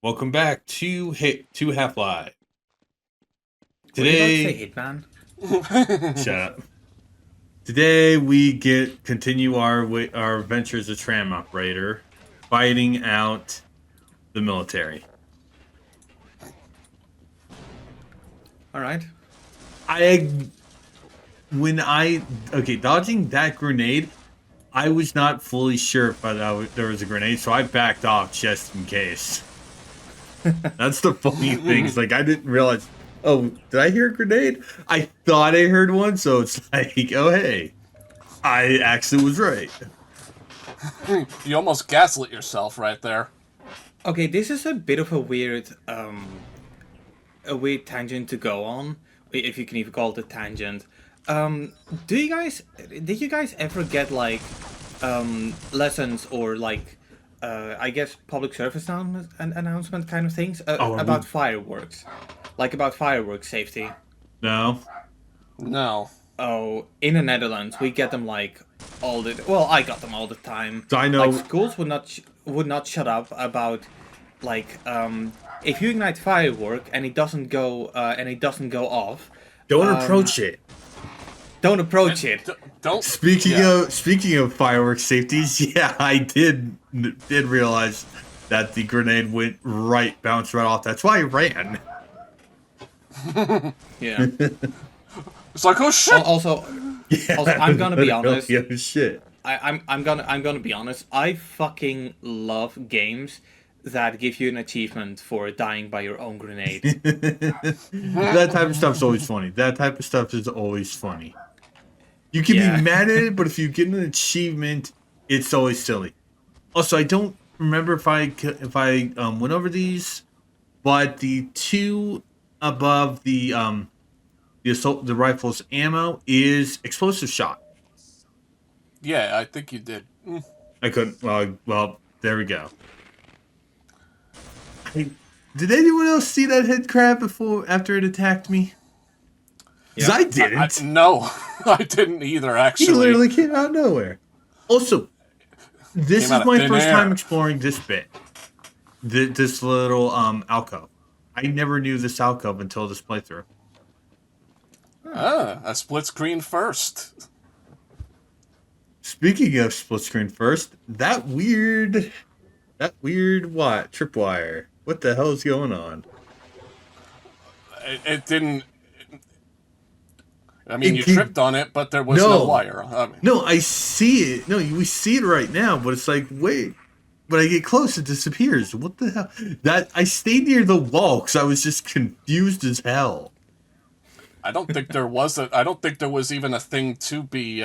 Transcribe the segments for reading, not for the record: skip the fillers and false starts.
Welcome back to Half-Life. Were you about to Today, say Hitman? shut up. Today we continue our adventure as a tram operator, fighting out the military. All right. I when I okay dodging that grenade, I was not fully sure if there was a grenade, so I backed off just in case. That's the funny thing. It's like I didn't realize. Oh, did I hear a grenade? I thought I heard one, so it's like, oh hey, I actually was right. You almost gaslit yourself right there. Okay, this is a bit of a weird tangent to go on, if you can even call it a tangent. Um, did you guys ever get lessons or I guess public service announcement kind of things Oh, are about we? fireworks, like about fireworks safety? No. No. Oh, in the Netherlands, we get them like all the well, I got them all the time. So I Like know. schools would not shut up about like if you ignite firework and it doesn't go off, Don't um, approach it. don't approach it. Don't. Speaking Yeah. of speaking of fireworks safeties, yeah, I did realize that the grenade bounced right off. That's why I ran. Yeah. It's like, oh shit! Also, Yeah. I'm gonna be honest. Oh shit. I'm gonna be honest. I fucking love games that give you an achievement for dying by your own grenade. That type of stuff's always funny. That type of stuff is always funny. You can be Yeah. mad at it, but if you get an achievement, it's always silly. Also, I don't remember if I went over these, but the two above the rifle's ammo is explosive shot. Yeah, I think you did. I couldn't. Well, there we go. I, did anyone else see that head crab after it attacked me? Because Yeah. I didn't. No, I didn't either. He Actually, literally came out of nowhere. Also, this Came out is of my thin first air. time exploring this bit. This little alcove. I never knew this alcove until this playthrough. a split screen first. Speaking of split screen first, that weird what tripwire. What the hell is going on? It didn't. I mean, It you keep- tripped on it, but there was no No. wire. No, I see it. No, we see it right now, but it's like, wait. When I get close, it disappears. What the hell? That I stayed near the wall because I was just confused as hell. I don't think there was a. I don't think there was even a thing to be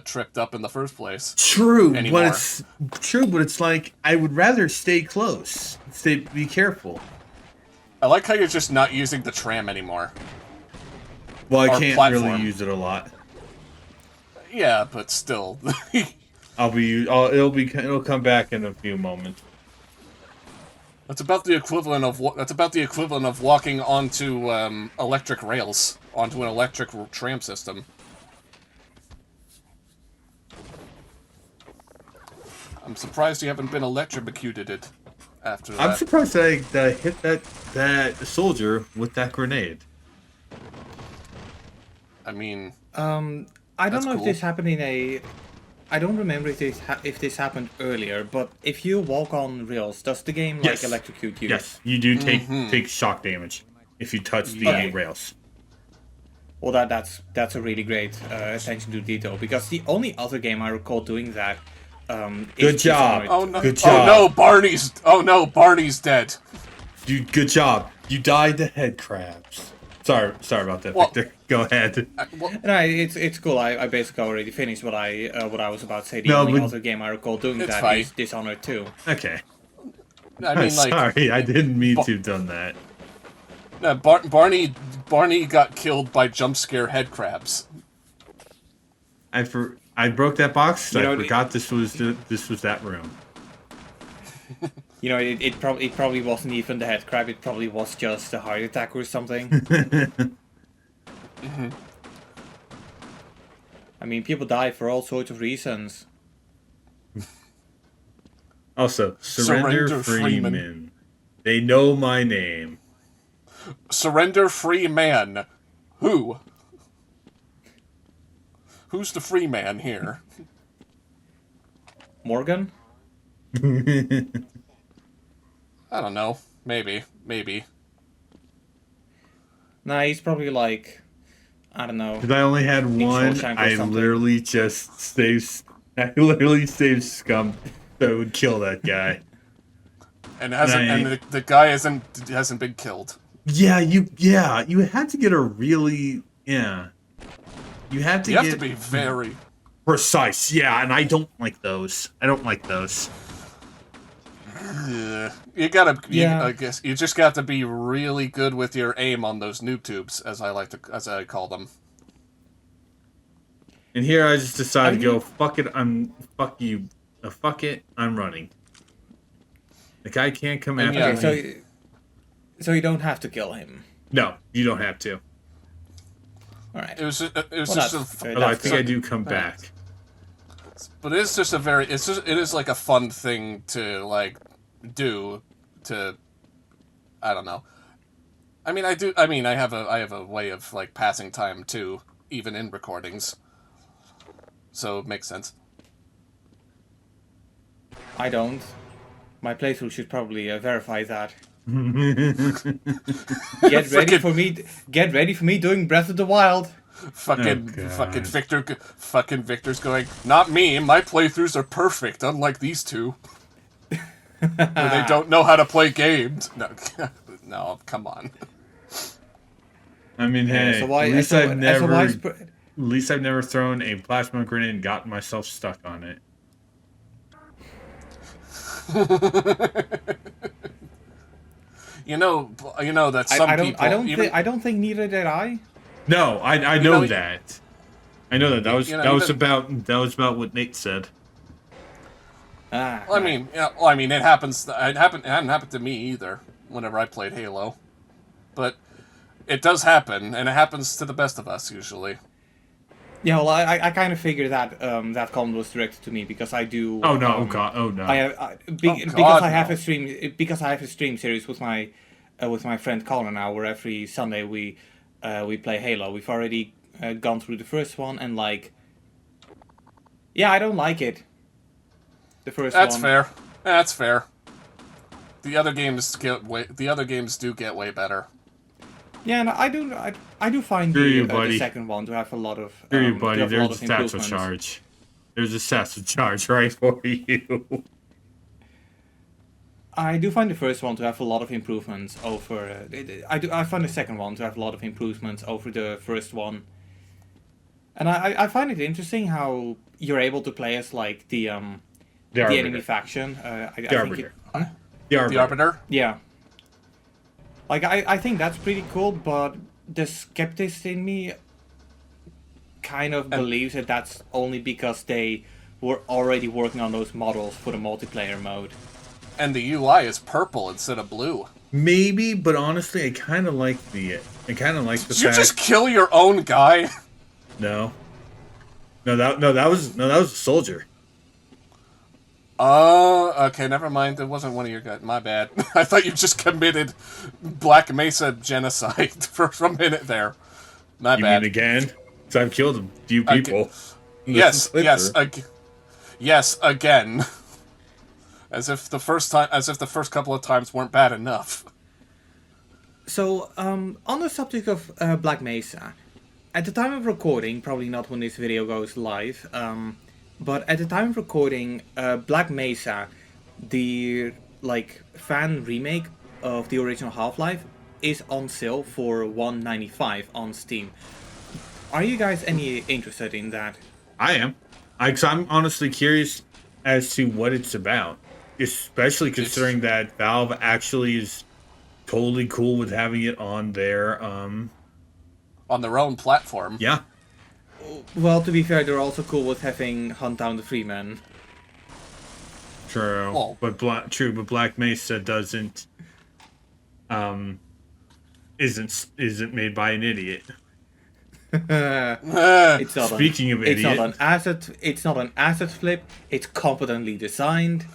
tripped up in the first place. True, Anymore. but it's like I would rather stay close. Be careful. I like how you're just not using the tram anymore. Well, I Or can't platform. really use it a lot. Yeah, but still. It'll come back in a few moments. That's about the equivalent of walking onto electric rails, onto an electric tram system. I'm surprised you haven't been electrocuted after that. I'm surprised that I hit that soldier with that grenade. I mean, I don't That's know if cool. this happened in a. I don't remember if this happened earlier, but if you walk on rails, does the game Yes. electrocute you? Yes, you do take shock damage if you touch the Okay. rails. Well, that's a really great attention to detail because the only other game I recall doing that. Good is job. Dishonored. oh no! Good Oh no! job. Barney's dead. Good job. You died to head crabs. Sorry about that, Well- Victor. Go ahead. No, it's cool. I basically already finished what I was about to say. The No, only but- other game I recall doing It's that fine. is Dishonored 2. Okay. I mean, like, Sorry, I didn't mean to have done that. Barney got killed by jump scare head crabs. I broke that box. You know, I forgot this was that room. You know, it probably wasn't even the head crab. It probably was just a heart attack or something. I mean, people die for all sorts of reasons. Also, surrender Surrender Freeman. Freeman. They know my name. Surrender free man. Who? Who's the free man here? Morgan? I don't know. Maybe. Nah, he's probably like, I don't know. Because I only had one, Shawshank or I something. literally just saved. I literally saved scum that would kill that guy. And the guy hasn't been killed. Yeah, you had to get a really You have to be very precise. Yeah, and I don't like those. You gotta. Yeah. I guess you just got to be really good with your aim on those noob tubes, as I call them. And here I just decided to go, fuck it, fuck it, I'm running. The guy can't come after me. So you don't have to kill him. No, you don't have to. All right. It was Well, just I think I do come back. But it's just it is like a fun thing to like do to, I don't know. I have a way of like passing time too, even in recordings. So it makes sense. I don't. My playthrough should probably verify that. Get ready for me doing Breath of the Wild. Fucking Victor's going, not me, my playthroughs are perfect, unlike these two. Where they don't know how to play games. No, come on. I mean, hey, at least I've never thrown a plasma grenade and gotten myself stuck on it. You know that some people. I don't think neither did I. No, I know that. I know that. That was about what Nate said. Ah. Well, I mean, it happens. It hadn't happened to me either. Whenever I played Halo, but it does happen, and it happens to the best of us usually. Yeah, well, I kind of figured that that comment was directed to me because I do. Oh no! Oh no! Because I have a stream series with my friend Colin now, where every Sunday we play Halo. We've already gone through the first one, and like, yeah, I don't like it. The first one. That's fair. The other games do get way better. Yeah, and I do find the second one to have a lot of. Buddy. There's a satchel charge. There's a satchel charge right for you. I do find the first one to have a lot of improvements over. I find the second one to have a lot of improvements over the first one. And I find it interesting how you're able to play as like the enemy faction. The Arbiter. Yeah. Like, I think that's pretty cool, but the skeptic in me kind of believes that that's only because they were already working on those models for the multiplayer mode. And the UI is purple instead of blue. Maybe, but honestly, I kind of like the fact... Did you just kill your own guy? No. That was a soldier. Okay, never mind. It wasn't one of your guys. My bad. I thought you just committed Black Mesa genocide for a minute there. My bad. You mean again? So I've killed a few people. Yes, again. As if the first couple of times weren't bad enough. So, on the subject of Black Mesa, at the time of recording, probably not when this video goes live, but at the time of recording, Black Mesa, the fan remake of the original Half-Life, is on sale for $1.95 on Steam. Are you guys any interested in that? I am. I'm honestly curious as to what it's about, especially considering that Valve actually is totally cool with having it on their on their own platform. Yeah. Well, to be fair, they're also cool with having Hunt Down the Freeman. True, well, but Black Mesa isn't made by an idiot. It's not Speaking of idiot, it's not an asset flip. It's competently designed.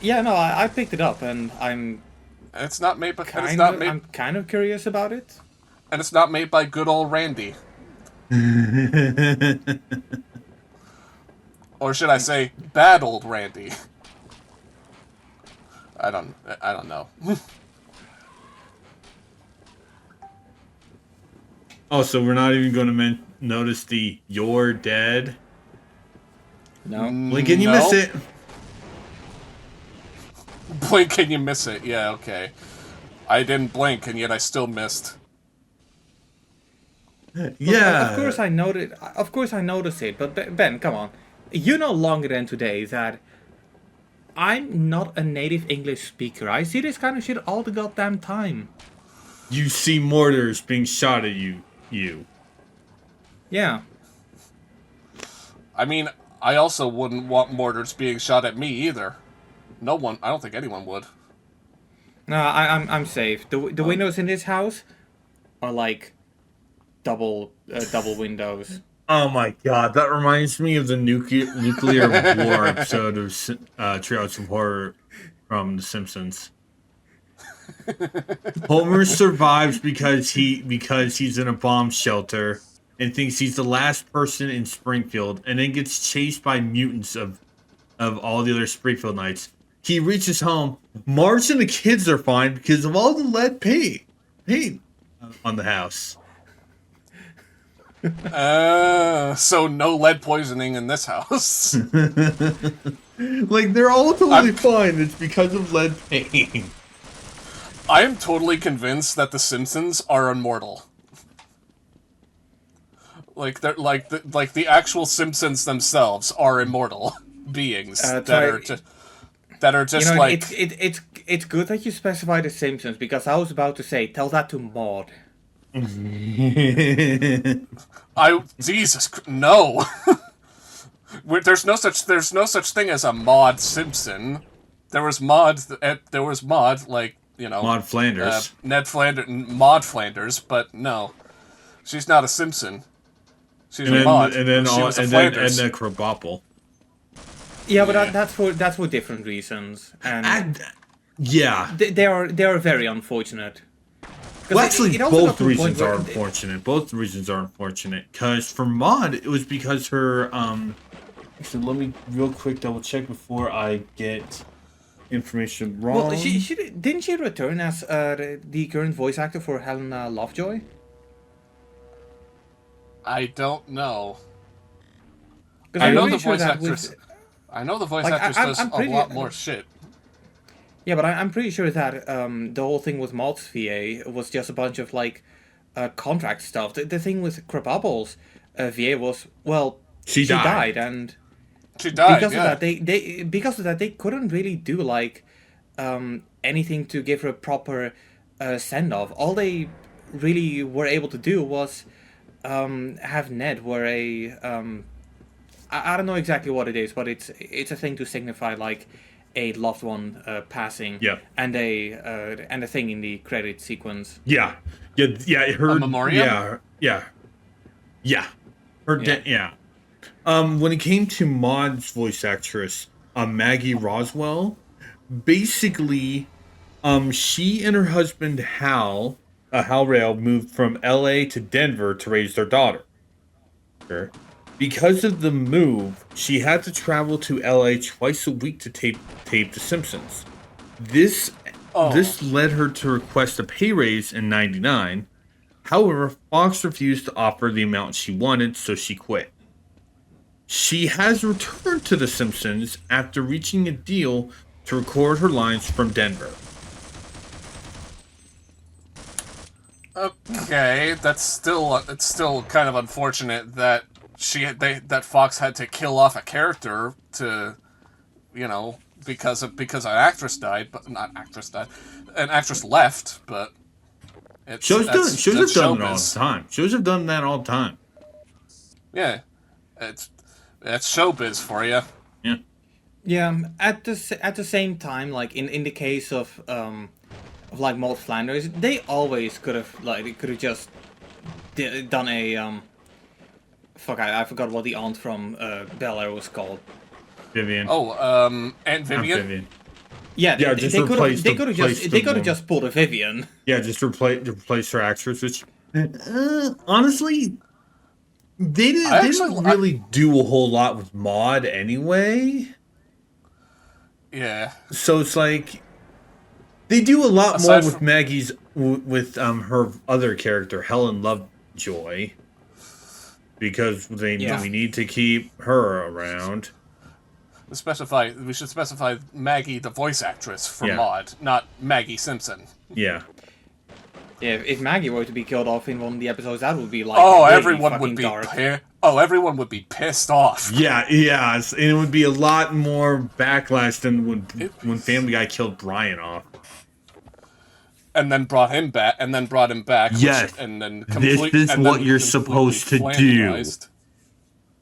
Yeah, no, I picked it up, and I'm And it's not made by. And it's Kind not of, made. I'm kind of curious about it. And it's not made by good old Randy. Or should I say, bad old Randy? I don't know. Oh, so we're not even going to notice the "you're dead"? No. Lincoln, you miss it. Blink and you miss it. Yeah, okay. I didn't blink, and yet I still missed. Yeah. Of course I noted. Of course I noticed it. But Ben, come on. You know longer than today that I'm not a native English speaker. I see this kind of shit all the goddamn time. You see mortars being shot at you. Yeah. I mean, I also wouldn't want mortars being shot at me either. No one. I don't think anyone would. No, I'm safe. The windows in this house are like double windows. Oh my god, that reminds me of the nuclear war episode of Treehouse of Horror from The Simpsons. Homer survives because he's in a bomb shelter and thinks he's the last person in Springfield, and then gets chased by mutants of all the other Springfield Knights. He reaches home. Marge and the kids are fine because of all the lead paint on the house. So no lead poisoning in this house. Like, they're all totally fine. It's because of lead paint. I am totally convinced that the Simpsons are immortal. Like they're like the actual Simpsons themselves are immortal beings that are just You know, like it's good that you specify the Simpsons, because I was about to say tell that to Maude. No. There's no such thing as a Maude Simpson. There was Maude, like, you know, Maude Flanders. Maude Flanders, but no, she's not a Simpson. She's and a then, Maude. and then she all, was a and then Flanders. Edna Krabappel. Yeah, but Yeah. that's for different reasons, and Yeah. they are very unfortunate. 'Cause Well, actually, it also got both to a point reasons where are unfortunate. Both reasons are unfortunate. Because for Maude, it was because her Actually, let me real quick double check before I get information wrong. Well, didn't she return as the current voice actor for Helena Lovejoy? I don't know. 'Cause I I'm know pretty the sure voice that actress. with- I know the voice Like, actress I'm does a pretty- lot more shit. Yeah, but I'm pretty sure that the whole thing with Maude's VA was just a bunch of like contract stuff. The thing with Krabappel's VA was, well, She died. and She died. because Yeah. of that they couldn't really do like anything to give her a proper send off. All they really were able to do was have Ned wear a I don't know exactly what it is, but it's a thing to signify like a loved one passing. Yeah. And a thing in the credit sequence. Yeah. Her A memoriam? Yeah. Her yeah. When it came to Maude's voice actress, Maggie Roswell, basically, she and her husband Hal Rail moved from L.A. to Denver to raise their daughter. Because of the move, she had to travel to L.A. twice a week to tape The Simpsons. This led her to request a pay raise in '99. However, Fox refused to offer the amount she wanted, so she quit. She has returned to The Simpsons after reaching a deal to record her lines from Denver. Okay, it's still kind of unfortunate that that Fox had to kill off a character to, you know, because an actress died, but not actress died, an actress left, but Shows have done it all showbiz. the time. Shows have done that all the time. Yeah, that's showbiz for you. Yeah. Yeah. At the same time, like in the case of like Maude Flanders, they always could have just done a I forgot what the aunt from Bel Air was called. Vivian. Oh, Aunt Vivian. Vivian. Yeah, Yeah, just replace they could have just pulled a Vivian. Yeah, just replace her actress, which honestly, they didn't really do a whole lot with Maude anyway. Yeah. So it's like they do a lot more Aside with from Maggie's with her other character Helen Lovejoy because Yeah. we need to keep her around. we should specify Maggie, the voice actress for Yeah. Maude, not Maggie Simpson. Yeah. Yeah, if Maggie were to be killed off in one of the episodes, that would be like Oh, really everyone would fucking be dark. everyone would be pissed off. Yeah, and it would be a lot more backlash than when Family Guy killed Brian off. And then brought him back. Yes, and then this is what you're supposed to do.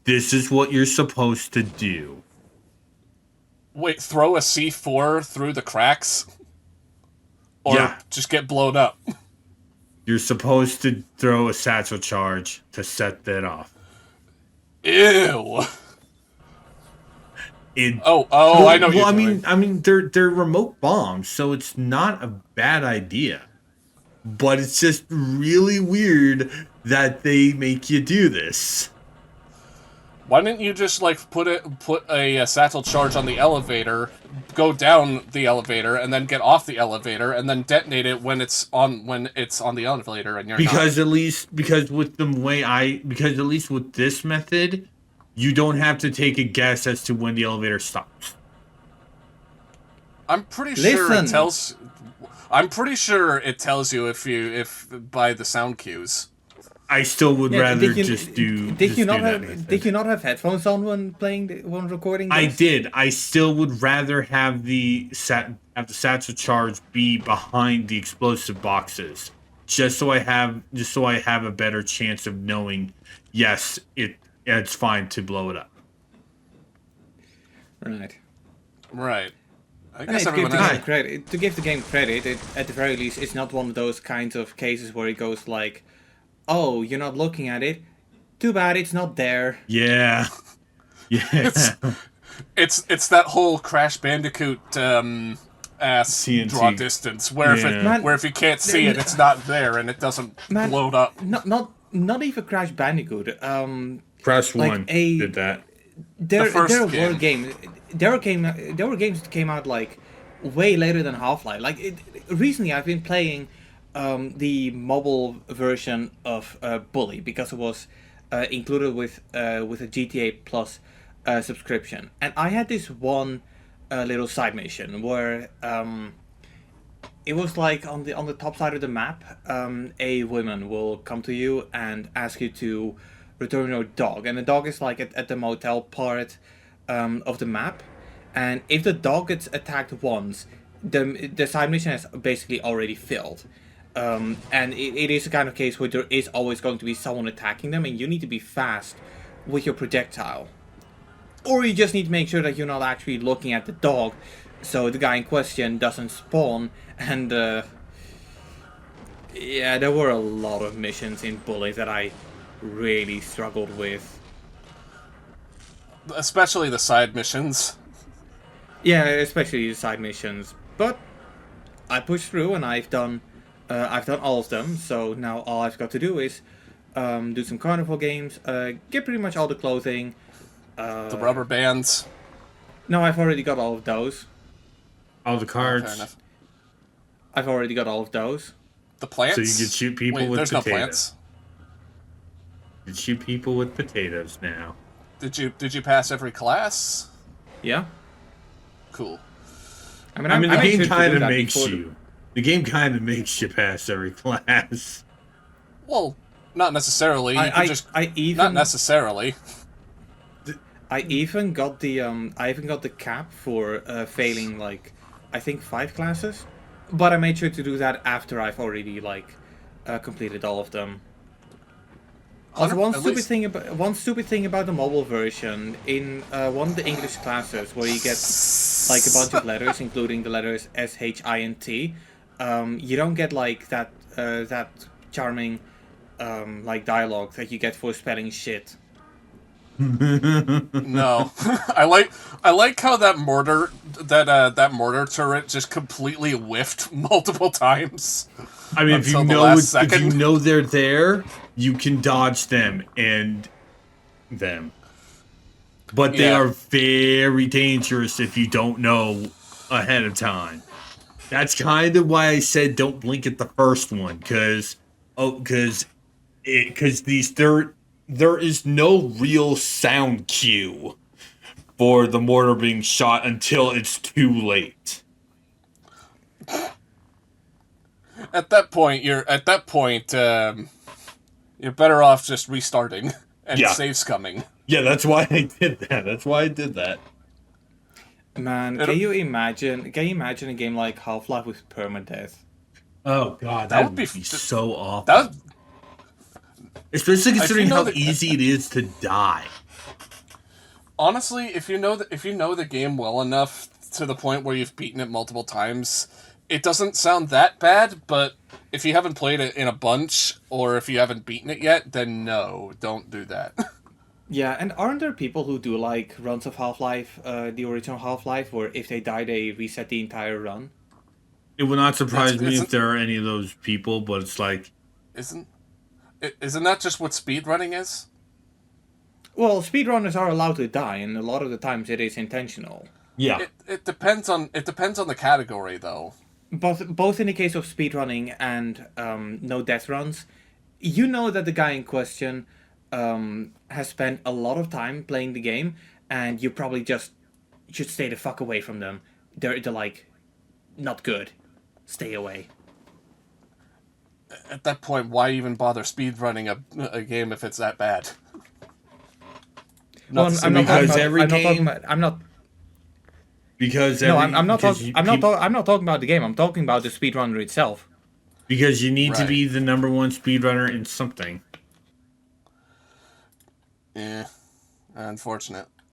This is what you're supposed to do. Wait, throw a C4 through the cracks? Or just get blown up? You're supposed to throw a satchel charge to set that off. Ew. I know. Well, I mean, they're remote bombs, so it's not a bad idea. But it's just really weird that they make you do this. Why didn't you just like put a satchel charge on the elevator, go down the elevator, and then get off the elevator, and then detonate it when it's on the elevator, and you're because at least with this method, you don't have to take a guess as to when the elevator stops. I'm pretty sure it tells. I'm pretty sure it tells you if by the sound cues. I still would rather just do. Did you not have headphones on when recording? This? I did. I still would rather have the satchel charge be behind the explosive boxes, just so I have a better chance of knowing. Yes, it's fine to blow it up. Right. I guess to give the game credit, at the very least, it's not one of those kinds of cases where it goes like, "Oh, you're not looking at it. Too bad it's not there." Yeah. Yeah. It's that whole Crash Bandicoot ass TNT. draw distance where if you can't see it, it's not there and it doesn't blow up. Not even Crash Bandicoot. Crash 1 did that. There were games that came out like way later than Half-Life. Recently I've been playing the mobile version of Bully because it was included with a GTA Plus subscription, and I had this one little side mission where it was like on the top side of the map, a woman will come to you and ask you to return your dog, and the dog is like at the motel part of the map, and if the dog gets attacked once, the side mission is basically already filled. And it is a kind of case where there is always going to be someone attacking them, and you need to be fast with your projectile. Or you just need to make sure that you're not actually looking at the dog, so the guy in question doesn't spawn. And yeah, there were a lot of missions in Bully that I really struggled with. Especially the side missions. Yeah, especially the side missions. But I pushed through, and I've done all of them. So now all I've got to do is do some carnival games, get pretty much all the clothing. The rubber bands. No, I've already got all of those. All the cards. Fair enough. I've already got all of those. The plants. So you can shoot people with there's potatoes. No plants. You can shoot people with potatoes now. Did you pass every class? Yeah. Cool. I mean, the game kind of makes you. The game kind of makes you pass every class. Well, not necessarily. Not necessarily. I even got the cap for failing like I think 5 classes, but I made sure to do that after I've already completed all of them. Also, one stupid thing about the mobile version in one of the English classes where you get like a bunch of letters, including the letters S, H, I, and T, you don't get like that charming like dialogue that you get for spelling shit. No. I like how that mortar turret just completely whiffed multiple times. I mean, Until the last if you second. know they're there, you can dodge them and them. But they Yeah. are very dangerous if you don't know ahead of time. That's kind of why I said don't blink at the first one, because there is no real sound cue for the mortar being shot until it's too late. At that point, you're better off just restarting and Yeah. saves coming. Yeah, that's why I did that. That's why I did that. Man, can you imagine a game like Half-Life with permadeath? Oh god, That that would be would be so awful. that. Especially considering know how that- easy it is to die. Honestly, if you know the game well enough to the point where you've beaten it multiple times, it doesn't sound that bad. But if you haven't played it in a bunch, or if you haven't beaten it yet, then no, don't do that. Yeah, and aren't there people who do like runs of Half-Life, the original Half-Life, where if they die, they reset the entire run? It would not surprise me if isn't- there are any of those people, but it's like, Isn't that just what speedrunning is? Well, speedrunners are allowed to die, and a lot of the times it is intentional. yeah. It depends on the category though. Both in the case of speedrunning and no death runs, you know that the guy in question has spent a lot of time playing the game, and you probably just should stay the fuck away from them. They're like, not good. Stay away. At that point, why even bother speedrunning a game if it's that bad? Well, I'm not because talking every about, game- I'm not. Because No, every, I'm not because talking. you- I'm not. peop- I'm not talking about the game. I'm talking about the speedrunner itself. Because you need to Right. be the number one speedrunner in something. Yeah, unfortunate.